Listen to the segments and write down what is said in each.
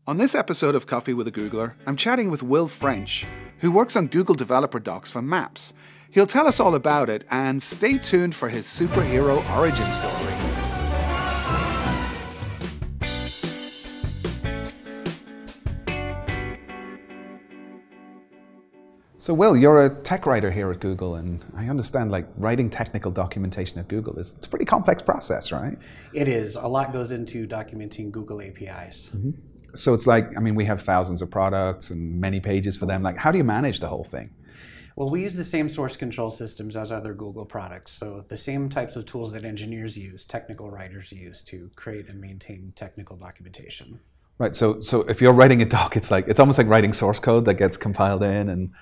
On this episode of Coffee with a Googler, I'm chatting with Will French, who works on Google Developer Docs for Maps. He'll tell us all about it, and stay tuned for his superhero origin story. So Will, you're a tech writer here at Google, and I understand like writing technical documentation at Google it's a pretty complex process, right? It is. A lot goes into documenting Google APIs. Mm-hmm. So it's like, I mean, we have thousands of products and many pages for them. Like, how do you manage the whole thing? Well, we use the same source control systems as other Google products. So the same types of tools that engineers use, technical writers use to create and maintain technical documentation. Right. So if you're writing a doc, it's almost like writing source code that gets compiled in and.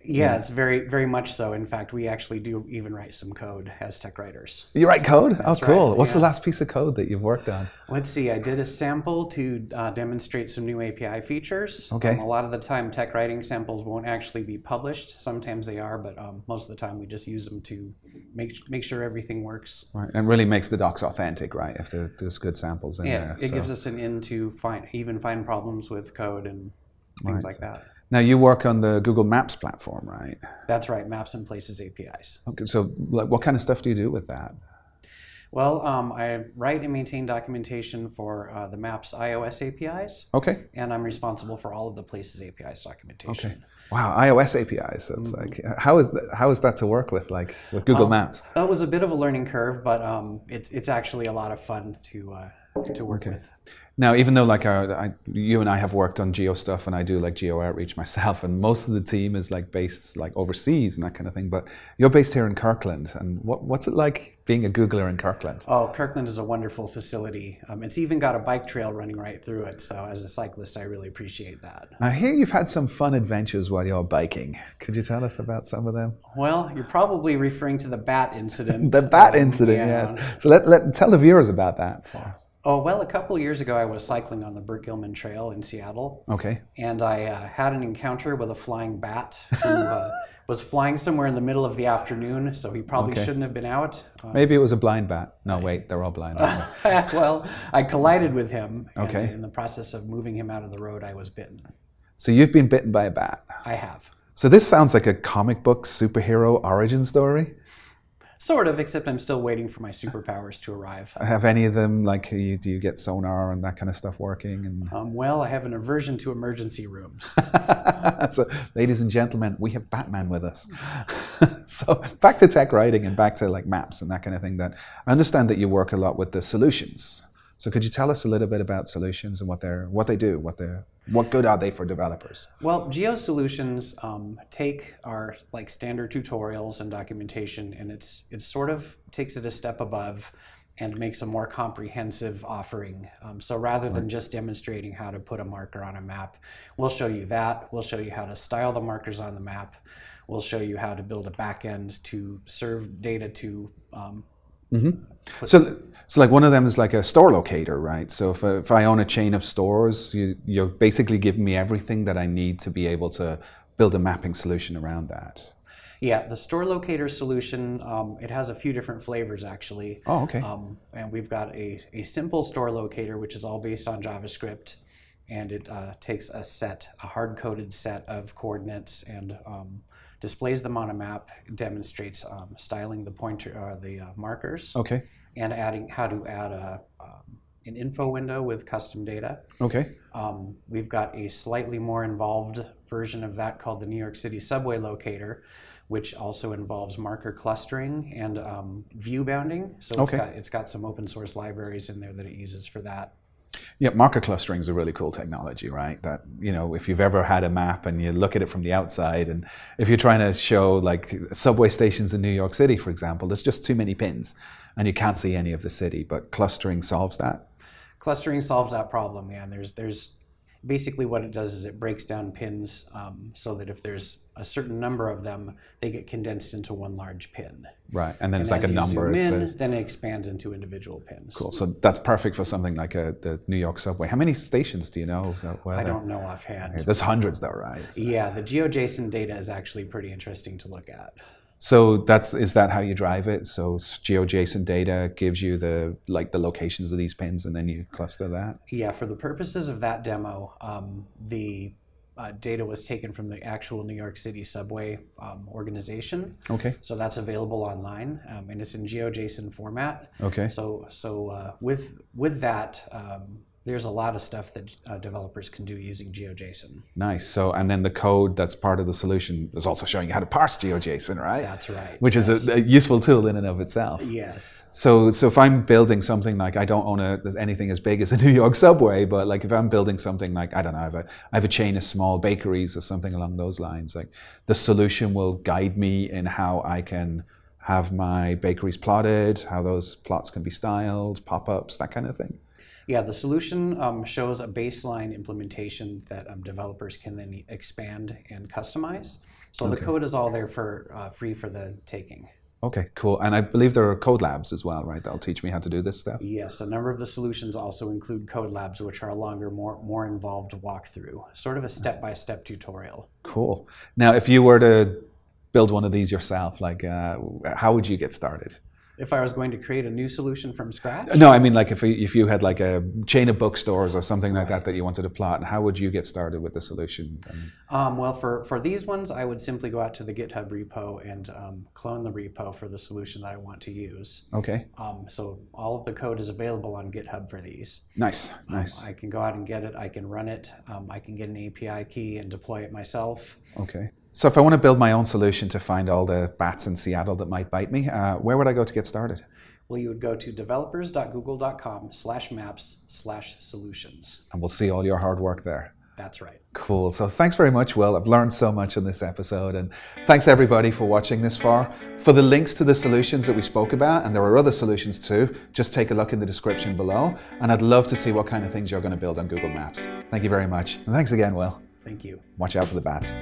Yeah, it's very, very much so. In fact, we actually do even write some code as tech writers. You write code? That's oh, cool. Right, What's yeah. the last piece of code that you've worked on? Let's see. I did a sample to demonstrate some new API features. Okay. A lot of the time, tech writing samples won't actually be published. Sometimes they are, but most of the time we just use them to make sure everything works. Right, and really makes the docs authentic, right? If there's good samples in there. Yeah, it gives us an in to find problems with code and things like that. Now you work on the Google Maps platform, right? That's right, Maps and Places APIs. Okay, so like, what kind of stuff do you do with that? Well, I write and maintain documentation for the Maps iOS APIs. Okay. And I'm responsible for all of the Places APIs documentation. Okay. Wow, iOS APIs. So it's like, how is that to work with, like with Google Maps? That was a bit of a learning curve, but it's actually a lot of fun to work with. Now, even though like you and I have worked on geo stuff, and I do like geo outreach myself, and most of the team is like based like overseas and that kind of thing, but you're based here in Kirkland, and what's it like being a Googler in Kirkland? Oh, Kirkland is a wonderful facility. It's even got a bike trail running right through it, so as a cyclist, I really appreciate that. I hear you've had some fun adventures while you're biking. Could you tell us about some of them? Well, you're probably referring to the bat incident. The bat incident, yeah. Yes. So tell the viewers about that. So. Oh, well, a couple of years ago, I was cycling on the Burke-Gilman Trail in Seattle. Okay. And I had an encounter with a flying bat who was flying somewhere in the middle of the afternoon, so he probably shouldn't have been out. Maybe it was a blind bat. No, wait, they're all blind. Well, I collided with him, and okay. in the process of moving him out of the road, I was bitten. So you've been bitten by a bat? I have. So this sounds like a comic book superhero origin story? Sort of, except I'm still waiting for my superpowers to arrive. Have any of them, like, do you get sonar and that kind of stuff working? And well, I have an aversion to emergency rooms. So, ladies and gentlemen, we have Batman with us. So, back to tech writing and back to like maps and that kind of thing. That I understand that you work a lot with the solutions. So, could you tell us a little bit about solutions and what they do, what good are they for developers? Well, Geo Solutions take our like standard tutorials and documentation, and it sort of takes it a step above and makes a more comprehensive offering. So rather than just demonstrating how to put a marker on a map, we'll show you that. We'll show you how to style the markers on the map. We'll show you how to build a backend to serve data to. So like one of them is like a store locator, right? So if I own a chain of stores, you're basically giving me everything that I need to be able to build a mapping solution around that. Yeah, the store locator solution, it has a few different flavors actually. Oh, okay. And we've got a simple store locator, which is all based on JavaScript, and it takes a hard-coded set of coordinates and displays them on a map, demonstrates styling the pointer, the markers. Okay. And how to add an info window with custom data. Okay. We've got a slightly more involved version of that called the New York City Subway Locator, which also involves marker clustering and view bounding. So it's got some open source libraries in there that it uses for that. Yeah, marker clustering is a really cool technology, right? That, you know, if you've ever had a map and you look at it from the outside, and if you're trying to show like subway stations in New York City, for example, there's just too many pins and you can't see any of the city, but clustering solves that? Clustering solves that problem, yeah. And there's basically what it does is it breaks down pins so that if there's a certain number of them, they get condensed into one large pin. Right, and then it's like a number. Then it expands into individual pins. Cool, so that's perfect for something like the New York subway. How many stations do you know? I don't know offhand. Okay, there's hundreds though, right? Yeah, the Geojson data is actually pretty interesting to look at. So is that how you drive it? So Geojson data gives you the locations of these pins, and then you cluster that? Yeah, for the purposes of that demo, the data was taken from the actual New York City subway organization. Okay. So that's available online, and it's in Geojson format. Okay. So with that, there's a lot of stuff that developers can do using Geojson. Nice. So, and then the code that's part of the solution is also showing you how to parse Geojson, right? That's right. Which is a useful tool in and of itself. Yes. So if I'm building something like, I don't own anything as big as a New York subway, but like if I'm building something like, I don't know, I have a chain of small bakeries or something along those lines, like the solution will guide me in how I can have my bakeries plotted, how those plots can be styled, pop-ups, that kind of thing. Yeah, the solution shows a baseline implementation that developers can then expand and customize. So the code is all there for free for the taking. Okay, cool. And I believe there are code labs as well, right? That'll teach me how to do this stuff. Yes, a number of the solutions also include code labs, which are a longer, more involved walkthrough, sort of a step-by-step tutorial. Cool. Now, if you were to build one of these yourself, like how would you get started? If I was going to create a new solution from scratch? No, I mean like if you had like a chain of bookstores or something like that you wanted to plot, how would you get started with the solution? Well, for these ones, I would simply go out to the GitHub repo and clone the repo for the solution that I want to use. Okay. So all of the code is available on GitHub for these. Nice, nice. I can go out and get it. I can run it. I can get an API key and deploy it myself. Okay. So if I want to build my own solution to find all the bats in Seattle that might bite me, where would I go to get started? Well, you would go to developers.google.com/maps/solutions. And we'll see all your hard work there. That's right. Cool. So thanks very much, Will. I've learned so much in this episode, and thanks everybody for watching this far. For the links to the solutions that we spoke about, and there are other solutions too, just take a look in the description below, and I'd love to see what kind of things you're going to build on Google Maps. Thank you very much. And thanks again, Will. Thank you. Watch out for the bats.